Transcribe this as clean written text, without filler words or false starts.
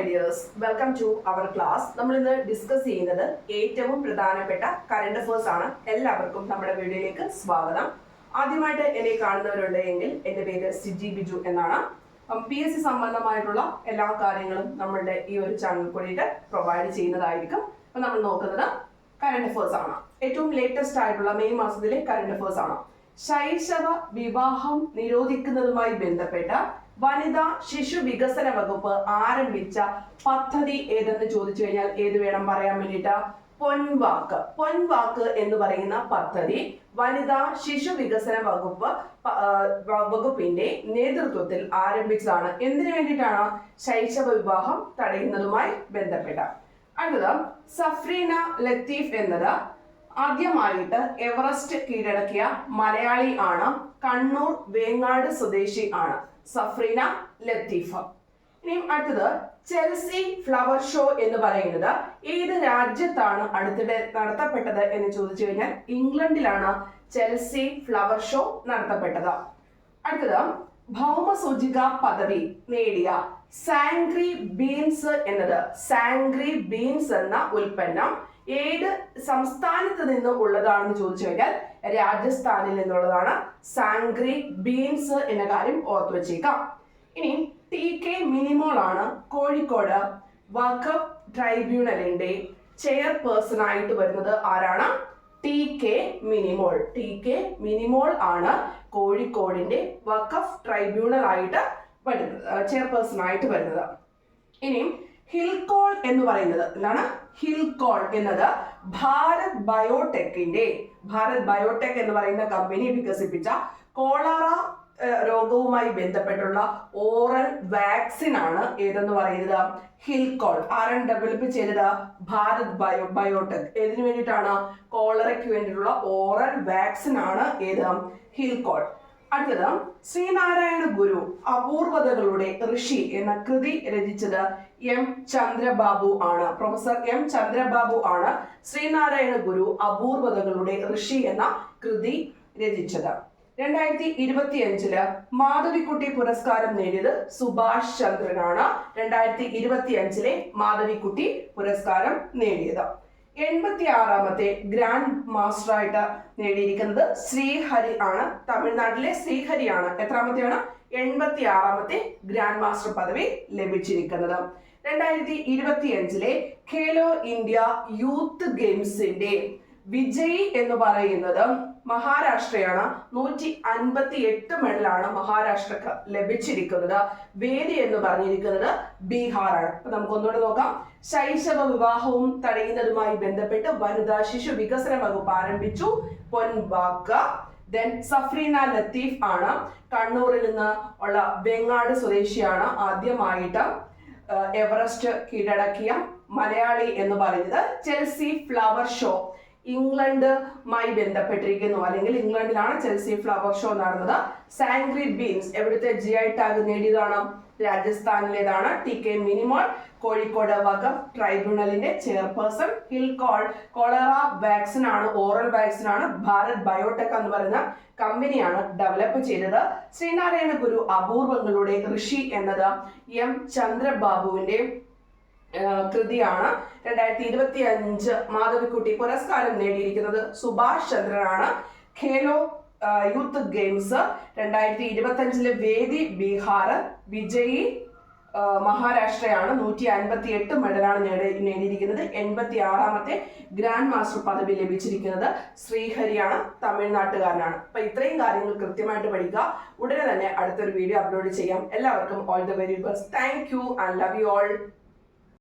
dears, welcome to our class. നമ്മൾ ഇന്ന് discuss ചെയ്യുന്നത് ഏറ്റവും പ്രധാനപ്പെട്ട കറണ്ട് അഫയേഴ്സ് ആണ്. എല്ലാവർക്കും നമ്മുടെ വീഡിയോയിലേക്ക് സ്വാഗതം. ആദ്യമായിട്ട് എന്നെ കാണുന്നവരുണ്ടെങ്കിൽ എൻ്റെ പേര് സിജി ബിജു എന്നാണ്. PSC സംബന്ധമായിട്ടുള്ള എല്ലാ കാര്യങ്ങളും നമ്മളുടെ ഈ ഒരു ചാനൽ കൂടിയിട്ട് പ്രൊവൈഡ് ചെയ്യുന്നതായിരിക്കും. അപ്പോൾ നമ്മൾ നോക്കുന്നത് കറണ്ട് അഫയേഴ്സ് ആണ്. ഏറ്റവും ലേറ്റസ്റ്റ് ആയിട്ടുള്ള മെയ് മാസത്തിലെ കറണ്ട് അഫയേഴ്സ് ആണ്. ശൈശവ വിവാഹം നിരോധിക്കുന്നതുമായി ബന്ധപ്പെട്ട വനിതാ ശിശു വികസന വകുപ്പ് ആരംഭിച്ച പദ്ധതി ഏതെന്ന് ചോദിച്ചു കഴിഞ്ഞാൽ ഏത് വേണം പറയാൻ വേണ്ടിയിട്ട്? പൊൻവാക്ക് എന്ന് പറയുന്ന പദ്ധതി വനിതാ ശിശു വികസന വകുപ്പിന്റെ നേതൃത്വത്തിൽ ആരംഭിച്ചതാണ്. എന്തിനു വേണ്ടിയിട്ടാണ്? ശൈശവ വിവാഹം തടയുന്നതുമായി ബന്ധപ്പെട്ട. അടുത്തത് സഫ്രീന ലത്തീഫ് എന്നത് ആദ്യമായിട്ട് എവറസ്റ്റ് കീഴടക്കിയ മലയാളി ആണ്. കണ്ണൂർ വേങ്ങാട് സ്വദേശി ആണ് സഫ്രീന ലത്തീഫ്. ഇനിയും അടുത്തത് ചെൽസി ഫ്ലവർ ഷോ എന്ന് പറയുന്നത് ഏത് രാജ്യത്താണ് അടുത്തിടെ നടത്തപ്പെട്ടത് എന്ന് ചോദിച്ചു കഴിഞ്ഞാൽ ഇംഗ്ലണ്ടിലാണ് ചെൽസി ഫ്ലവർ ഷോ നടത്തപ്പെട്ടത്. അടുത്തത് ഭൗമസൂചിക പദവി നേടിയ സാംഗ്രി ബീൻസ് എന്ന ഉൽപ്പന്നം ഏത് സംസ്ഥാനത്ത് നിന്ന് ഉള്ളതാണെന്ന് ചോദിച്ചു കഴിഞ്ഞാൽ രാജസ്ഥാനിൽ നിന്നുള്ളതാണ് സാംഗ്രി ബീൻസ് എന്ന കാര്യം ഓർത്തു വെച്ചേക്കാം. ഇനി TK മിനിമോൾ ആണ് കോഴിക്കോട് വഖഫ് ട്രൈബ്യൂണലിന്റെ ചെയർപേഴ്സൺ ആയിട്ട് വരുന്നത്. ആരാണ്? TK മിനിമോൾ ആണ് കോഴിക്കോടിന്റെ വഖഫ് ട്രൈബ്യൂണൽ ആയിട്ട് ചെയർപേഴ്സൺ ആയിട്ട് വരുന്നത്. ഇനിയും ഹിൽകോൾ എന്ന് പറയുന്നത് എന്താണ്? ഹിൽകോൾ എന്നത് ഭാരത് ബയോടെക് എന്ന് പറയുന്ന കമ്പനി വികസിപ്പിച്ച കോളറ രോഗവുമായി ബന്ധപ്പെട്ടുള്ള ഓറൽ വാക്സിൻ ആണ് ഏതെന്ന് പറയുന്നത്? ഹിൽകോൾ. ആരാണ് ഡെവലപ്പ് ചെയ്തത്? ഭാരത് ബയോടെക്. ഏതിനു വേണ്ടിയിട്ടാണ്? കോളറയ്ക്ക് വേണ്ടിയിട്ടുള്ള ഓറൽ വാക്സിൻ ആണ് ഏത്? ഹിൽകോൾ. അടുത്തത് ശ്രീനാരായണ ഗുരു അപൂർവതകളുടെ ഋഷി എന്ന കൃതി രചിച്ചത് M ചന്ദ്രബാബു ആണ്. പ്രൊഫസർ M ചന്ദ്രബാബു ആണ് ശ്രീനാരായണ ഗുരു അപൂർവതകളുടെ ഋഷി എന്ന കൃതി രചിച്ചത്. 2025 മാധവിക്കുട്ടി പുരസ്കാരം നേടിയത് സുഭാഷ് ചന്ദ്രനാണ്. 2025 മാധവിക്കുട്ടി പുരസ്കാരം നേടിയത്. 86ാമത്തെ ഗ്രാൻഡ് മാസ്റ്റർ ആയിട്ട് നേടിയിരിക്കുന്നത് ശ്രീഹരി ആണ്. തമിഴ്നാട്ടിലെ ശ്രീഹരിയാണ്. എത്രാമത്തെയാണ്? 86ാമത്തെ ഗ്രാൻഡ് മാസ്റ്റർ പദവി ലഭിച്ചിരിക്കുന്നത്. 2025 ഖേലോ ഇന്ത്യ യൂത്ത് ഗെയിംസിന്റെ വിജയി എന്ന് പറയുന്നത് മഹാരാഷ്ട്രയാണ്. 158 മെഡലാണ് മഹാരാഷ്ട്രക്ക് ലഭിച്ചിരിക്കുന്നത്. വേദി എന്ന് പറഞ്ഞിരിക്കുന്നത് ബീഹാറാണ്. അപ്പൊ നമുക്ക് ഒന്നുകൂടെ നോക്കാം. ശൈശവ വിവാഹവും തടയുന്നതുമായി ബന്ധപ്പെട്ട് വനിതാ ശിശു വികസന വകുപ്പ് ആരംഭിച്ചു. പൊൻവാക്ക്. സഫ്രീന ലത്തീഫ് ആണ് കണ്ണൂരിൽ നിന്ന് ഉള്ള വെങ്ങാട് സ്വദേശിയാണ്. ആദ്യമായിട്ട് എവറസ്റ്റ് കീഴടക്കിയ മലയാളി എന്ന് പറയുന്നത്. ചെൽസി ഫ്ലവർ ഷോ ഇംഗ്ലണ്ടുമായി ബന്ധപ്പെട്ടിരിക്കുന്നു, അല്ലെങ്കിൽ ഇംഗ്ലണ്ടിലാണ് ചെൽസി ഫ്ലവർ ഷോ നടന്നത്. സാംഗ്രി ബീൻസ് എവിടുത്തെ GI ടാഗ് നേടിയതാണ്? രാജസ്ഥാനിലേതാണ്. TK മിനിമോൾ കോഴിക്കോട് വഖഫ് ട്രൈബ്യൂണലിന്റെ ചെയർപേഴ്സൺ. ഹിൽകോൾ കോളറ വാക്സിൻ ആണ്, ഓറൽ വാക്സിൻ ആണ്. ഭാരത് ബയോടെക് എന്ന് പറയുന്ന കമ്പനിയാണ് ഡെവലപ്പ് ചെയ്തത്. ശ്രീനാരായണ ഗുരു അപൂർവങ്ങളുടെ ഋഷി എന്നത് M ചന്ദ്രബാബുവിന്റെ കൃതിയാണ്. 2025 മാധവിക്കുട്ടി പുരസ്കാരം നേടിയിരിക്കുന്നത് സുഭാഷ് ചന്ദ്രനാണ്. ഖേലോ യൂത്ത് ഗെയിംസ് 2025 വേദി ബീഹാർ, വിജയി മഹാരാഷ്ട്രയാണ്. 158 മെഡലാണ് നേടിയിരിക്കുന്നത്. 86ാമത്തെ ഗ്രാൻഡ് മാസ്റ്റർ പദവി ലഭിച്ചിരിക്കുന്നത് ശ്രീഹരിയാണ്. തമിഴ്നാട്ടുകാരനാണ്. അപ്പൊ ഇത്രയും കാര്യങ്ങൾ കൃത്യമായിട്ട് പഠിക്കുക. ഉടനെ തന്നെ അടുത്തൊരു വീഡിയോ അപ്ലോഡ് ചെയ്യാം. എല്ലാവർക്കും all the very best. Thank you and love you all.